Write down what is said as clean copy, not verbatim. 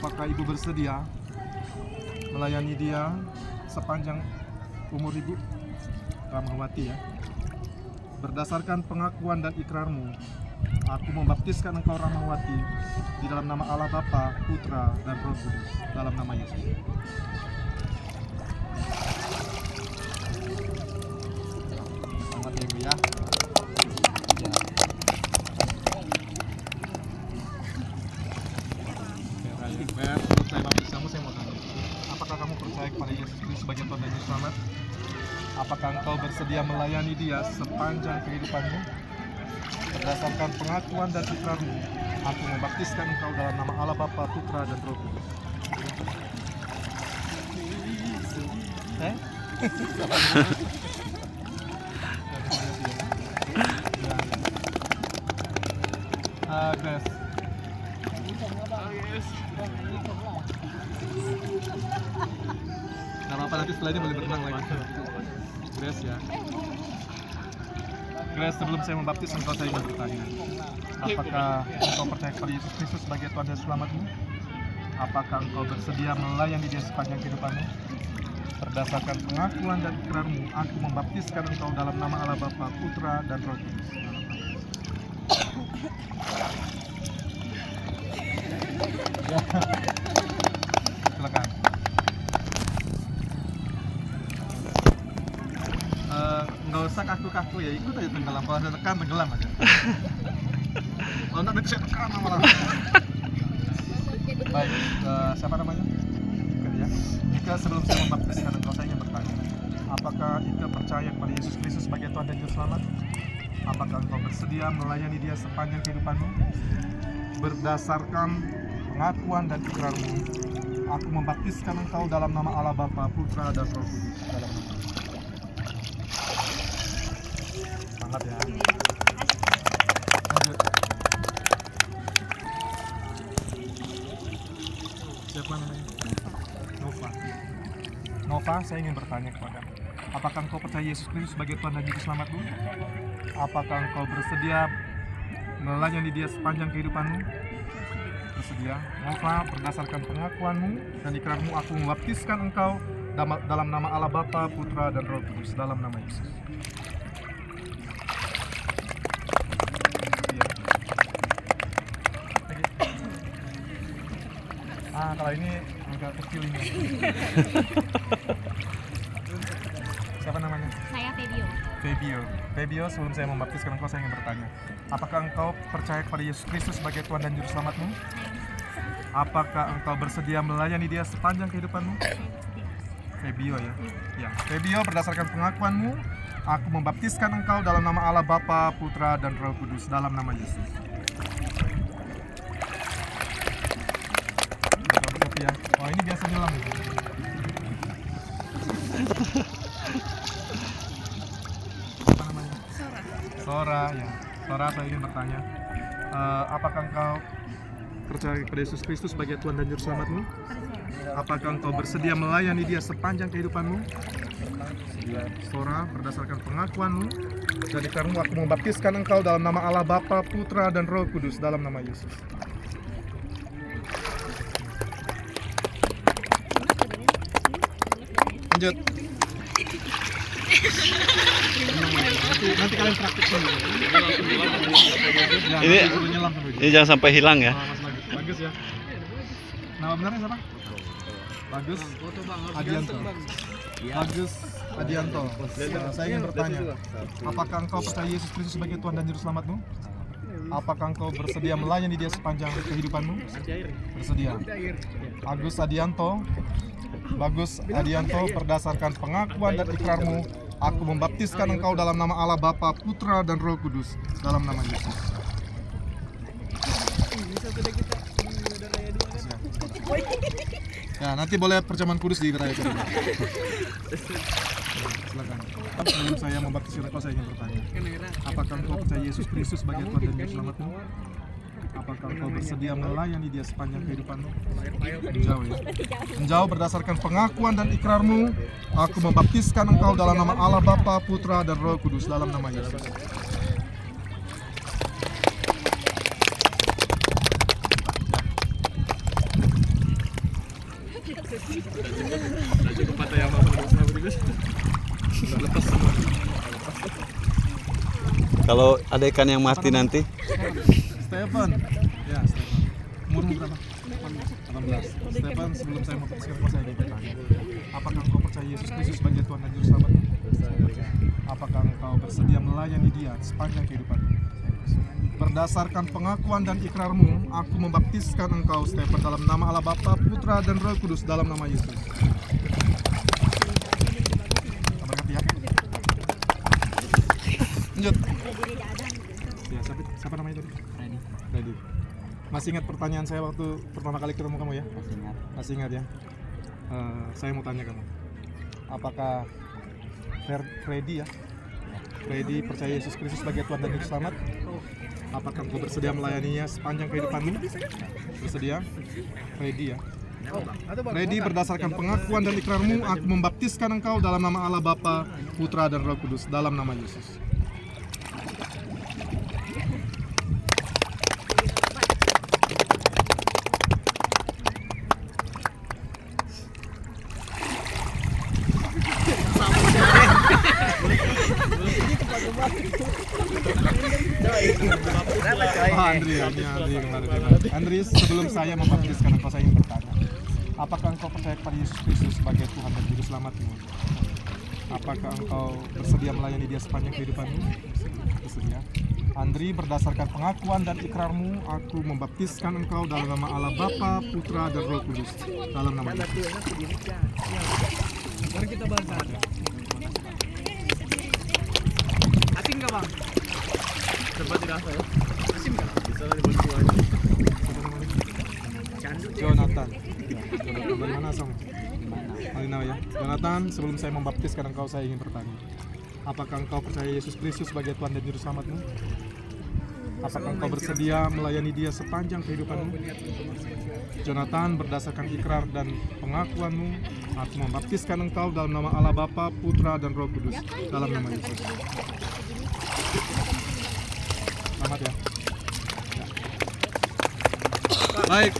Apakah ibu bersedia melayani dia sepanjang umur ibu? Rahmawati ya. Berdasarkan pengakuan dan ikrarmu, aku membaptiskan engkau Rahmawati di dalam nama Allah Bapa, Putra, dan Roh Kudus, dalam nama Yesus. Selamat ya ibu ya. Sebelum saya baptis kamu, saya mau tanya, apakah kamu percaya kepada Yesus Kristus sebagai Tuhan dan Juru Selamat? Apakah engkau bersedia melayani dia sepanjang kehidupanmu? Berdasarkan pengakuan dan ikrarmu, aku membaptiskan engkau dalam nama Allah Bapa, Putra, dan Roh Kudus. Grace. Gak apa-apa, nanti setelah ini boleh berenang lagi. Grace ya. Grace, sebelum saya membaptis engkau, saya ingin bertanya, apakah engkau percaya kepada Yesus Kristus sebagai Tuhan dan Selamatmu? Apakah engkau bersedia melayani dia sepanjang kehidupanmu? Berdasarkan pengakuan dan ikrarmu, aku membaptiskan engkau dalam nama Allah Bapa, Putra, dan Roh Kudus. Silakan. Nggak usah kaku-kaku ya, ikut aja tenggelam. Kalau ada tekan, tenggelam aja. Kalau nggak, nanti saya tekan malah. Baik, siapa namanya? Ika ya. Ika, sebelum saya membaptiskan engkau, saya ingin bertanya, apakah Ika percaya kepada Yesus Kristus sebagai Tuhan dan Juru Selamat? Apakah engkau bersedia melayani dia sepanjang kehidupanmu? Berdasarkan pengakuan dan ikrarmu, aku membaptiskan engkau dalam nama Allah Bapa, Putra, dan Roh Kudus, dalam nama Yesus. Sangat ya. Lanjut. Siapa namanya? Nova. Nova, saya ingin bertanya kepadamu, apakah engkau percaya Yesus Kristus sebagai Tuhan dan Juru Selamatmu? Apakah engkau bersedia melayani dia sepanjang kehidupanmu? Bersedia. Nova, berdasarkan pengakuanmu dan ikrarmu, aku membaptiskan engkau dalam nama Allah Bapa, Putra, dan Roh Kudus, dalam nama Yesus. Kalau ini agak kecil ini. Siapa namanya? Saya Febio. Febio, sebelum saya membaptiskan engkau, saya ingin bertanya, apakah engkau percaya kepada Yesus Kristus sebagai Tuhan dan Juru Selamatmu? Apakah engkau bersedia melayani dia sepanjang kehidupanmu? Febio ya. Ya, Febio, berdasarkan pengakuanmu, aku membaptiskan engkau dalam nama Allah Bapa, Putra, dan Roh Kudus, dalam nama Yesus. Ya. Oh, ini biasa nyelam. Apa namanya? Sora ya. Sora, saya ingin bertanya, apakah engkau percaya kepada Yesus Kristus sebagai Tuhan dan Juru Selamatmu? Apakah engkau bersedia melayani dia sepanjang kehidupanmu? Sora, berdasarkan pengakuanmu dan ikrarmu, aku membaptiskan engkau dalam nama Allah Bapa, Putra, dan Roh Kudus, dalam nama Yesus. Lanjut. Nanti kalian praktik dulu. Ini jangan sampai hilang ya. Bagus ya. Nama benarnya siapa? Bagus Adianto. Bagus Adianto. Saya ingin bertanya, apakah engkau percaya Yesus Kristus sebagai Tuhan dan Juru Selamatmu? Apakah engkau bersedia melayani dia sepanjang kehidupanmu? Bersedia. Bagus Adianto, berdasarkan pengakuan dan ikrarmu, aku membaptiskan engkau dalam nama Allah Bapa, Putra, dan Roh Kudus, dalam nama Yesus. Ya, nanti boleh perjamuan kudus di Raya Kedua. Silakan. Sebelum saya membaptiskan engkau, saya ingin bertanya, apakah engkau percaya Yesus Kristus sebagai Tuhan dan Juru Selamatmu? Apakah engkau bersedia melayani dia sepanjang kehidupanmu? Menjauh ya. Menjauh, berdasarkan pengakuan dan ikrarmu, aku membaptiskan engkau dalam nama Allah Bapa, Putra, dan Roh Kudus, dalam nama Yesus. Udah cukup patah yang mau juga. Udah lepas semua. Kalau ada ikan yang mati nanti, Stefan. Ya, Stefan. Umurmu berapa? 18. Stefan, sebelum saya memutuskan saya ingin bertanya. Apakah engkau percaya Yesus Kristus sebagai Tuhan dan Juru Selamat? Apakah engkau bersedia melayani Dia sepanjang kehidupanmu? Berdasarkan pengakuan dan ikrarmu, aku membaptiskan engkau, Stefan, dalam nama Allah Bapa, Putra, dan Roh Kudus, dalam nama Yesus. Kabar ngerti ya? Lanjut. Ya, siapa namanya tadi? Freddy. Masih ingat pertanyaan saya waktu pertama kali ketemu kamu ya? Masih ingat ya? Saya mau tanya kamu. Apakah Freddy ya? Freddy percaya Yesus Kristus sebagai Tuhan dan Juru Selamat? Apakah engkau bersedia melayaninya sepanjang kehidupanmu? Bersedia? Freddy ya? Freddy, berdasarkan pengakuan dan ikrarmu, aku membaptiskan engkau dalam nama Allah Bapa, Putra, dan Roh Kudus, dalam nama Yesus. Andri, sebelum saya membaptiskan engkau, saya ingin bertanya. Apakah engkau percaya kepada Yesus Kristus sebagai Tuhan dan Juru Selamatmu? Apakah engkau bersedia melayani Dia sepanjang kehidupanmu? Bersedia. Andri, berdasarkan pengakuan dan ikrarmu, aku membaptiskan engkau dalam nama Allah Bapa, Putra, dan Roh Kudus, dalam nama Yesus. Mari kita bahas saja. Asing nggak bang? Coba dirasa ya. Asing nggak? Bisa dibantu aja. Jonathan. Jonathan dari mana asalmu? Malina ya. Jonathan, sebelum saya membaptiskan engkau, saya ingin bertanya. Apakah engkau percaya Yesus Kristus sebagai Tuhan dan Juru Selamatmu? Apakah engkau bersedia melayani Dia sepanjang kehidupanmu? Jonathan, berdasarkan ikrar dan pengakuanmu, aku membaptiskan engkau dalam nama Allah Bapa, Putra, dan Roh Kudus, dalam nama Yesus. Selamat ya. Baik.